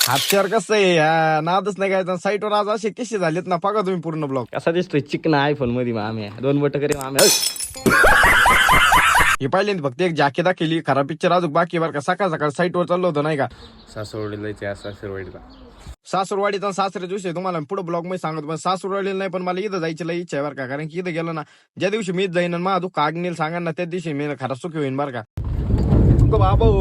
हातशेअर कसं आहे नादच नाही काय साईटवर आज असे कसे झालेत ना बघा तुम्ही पूर्ण ब्लॉग कसा दिसतोय चिकन आयफोन मध्ये मामे 2 बोट करे मामे हे पाहिले फक्त एक जॅकेट केली खराब पिक्चर अजून बाकी बरं का सकाळ सकाळ साईटवर चाललो होतं नाही का सासवडीला सासरवाडीला सासूरवाडीचा सासऱ्या दिवशी तुम्हाला पुढे ब्लॉग मध्ये सांगतो पण सासूरवाडीला नाही पण मला इथं जायची लई इच्छा आहे बरं का कारण की इथं गेलो ना ज्या दिवशी मीच जाईन माझा तू कागनील सांगा ना त्या दिवशी मी खरा सुखी होईन बरं का बाबा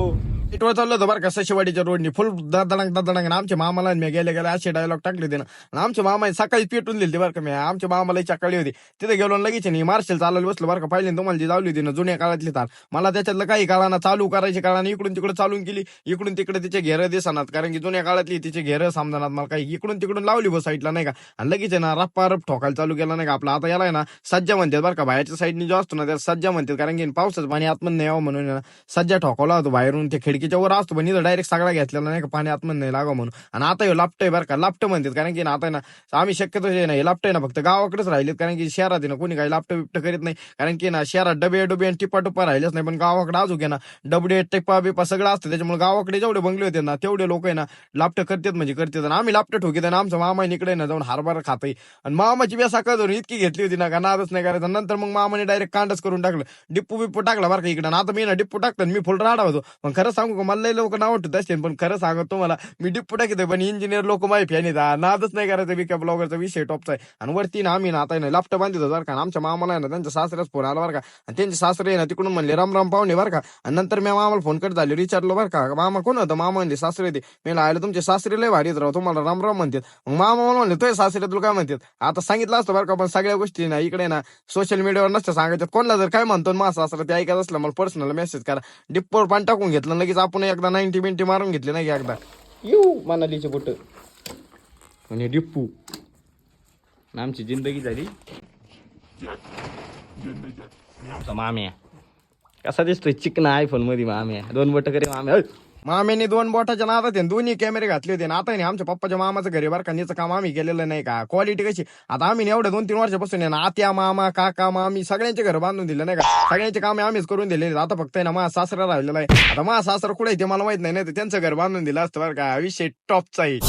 इटवर चाललो होतं बरं का सशिवाडीच्या रोडनी फुल दडंग आमच्या मामाला मी गेले असे डायलॉग टाकले होते ना आमच्या मामा सकाळी पेटून दिली बरं का मी आमच्या मामाला चकाळी होती तिथे गेलो लगेच नाही मार्शल चालवलं बसलं बरं का पाहिले तुम्हाला जी जावली होती ना जुन्या काळातली तार मला त्याच्यातलं काही काळाना चालू करायची काळाने इकडून तिकडे चालून केली इकडून तिकडे तिचे घेरं दिसणार कारण की जुन्या काळातली तिचे घेरं समजणार मला काही इकडून तिकडून लावली बस साईडला नाही का आणि लगेच ना रप्पा रप ठोकायला चालू केला नाही का आपला आता याला ना सज्जा म्हणतात बरं का बाहेरच्या साईडनी जो असतो ना त्याला सज्जा म्हणतात कारण की पावसाचं पाणी आतमध्ये नाही यावं म्हणून सज्जा ठोकावला होतो बाहेरून ते खिडकीच्या वर असतो पण डायरेक्ट सगळा घेतलेला नाही का पाणी आतमध्ये नाही लागा म्हणून आणि आता हे लापटं बरं का लापटं म्हणतात कारण की ना आता ना आम्ही शक्यतो हे ना हे लापटं ना फक्त गावाकडेच राहिलेत कारण की शहरात आहे ना कोणी काही लापटं बिपटं करीत नाही कारण की ना शहरात डबे आणि टिपा टुपा राहिलेच नाही पण गावाकडे अजून ना डबडे टिप्पा बिपा सगळं असतं त्याच्यामुळे गावाकडे जेवढे बंगले होते ना तेवढे लोक आहे ना लापटं करतात म्हणजे करतात आणि आम्ही लापटं ठोकीत आणि आमचं मामा इकडे ना जाऊन हरभरा खातोय आणि मामाची बी सकाळ धरून इतकी घेतली होती ना का नादच नाही करायचं नंतर मग मामाने डायरेक्ट कांडच करून टाकलं डिप्पू बिप्पू टाकला बरं का इकडे आता मी ना डिप्पू टाकतो मी फुल राडा होतो पण खरं सांगू का मला लोक नाव वाटत असते पण खरं सांगत तुम्हाला मी डिप्पू टाकतोय पण इंजिनियर लोक माहिती फॅन येतात नादच नाही करायचं विका ब्लॉगरचा विषय टॉपचा आहे आणि वरती ना आम्ही ना आता ना लापटं बांधित बरं का आमच्या मामाला ना त्यांच्या सासऱ्याच फोन आला बरं का आणि त्यांचे सासरे ना तिकडून म्हणले राम राम पाहुणे बरं का आणि नंतर मी मामाला फोन करत झाले विचारलो बरं का मामा कोण होतं मामा म्हणले सासरे ते मी आले तुमचे सासरे लय भारीत राव तुम्हाला राम राम म्हणतात मग मामा मला म्हणले तो सासरे तुला काय म्हणतात आता सांगितलं असतं बरं का पण सगळ्या गोष्टी ना इकडे ना सोशल मीडियावर नसतं सांगायचं कोणाला जर काय म्हणतो माझा सासरा ते ऐकत असलं मला पर्सनल मेसेज करा डिप्पोवर पाणी टाकून घेतलं लगेच आपण एकदा 90 मिनिटी मारून घेतली नाही एकदा येऊ मनालीचे बोट म्हणजे डिप्पू आमची जिंदगी झाली मामे कसा दिसतोय चिकन आयफोन मध्ये मामे 2 बोट करे मामे मामेने 2 बोटाच्या नादात दोन्ही कॅमेरे घातले होते आता नाही आमच्या पप्पाच्या मामाचं घरी बरं का नीचं काम आम्ही केलेलं नाही का क्वालिटी कशी आता आम्ही एवढ्या 2-3 वर्षापासून आहे ना आत्या मामा काका मामी सगळ्यांचे घर बांधून दिले नाही का सगळ्यांचे काम आम्हीच करून दिलेले आता फक्त आहे ना माझा सासरा राहिलेला आहे आता माझा सासरा कुठे ते मला माहित नाही तर त्यांचं घर बांधून दिलं असतं बरं का विषय टॉपचा आहे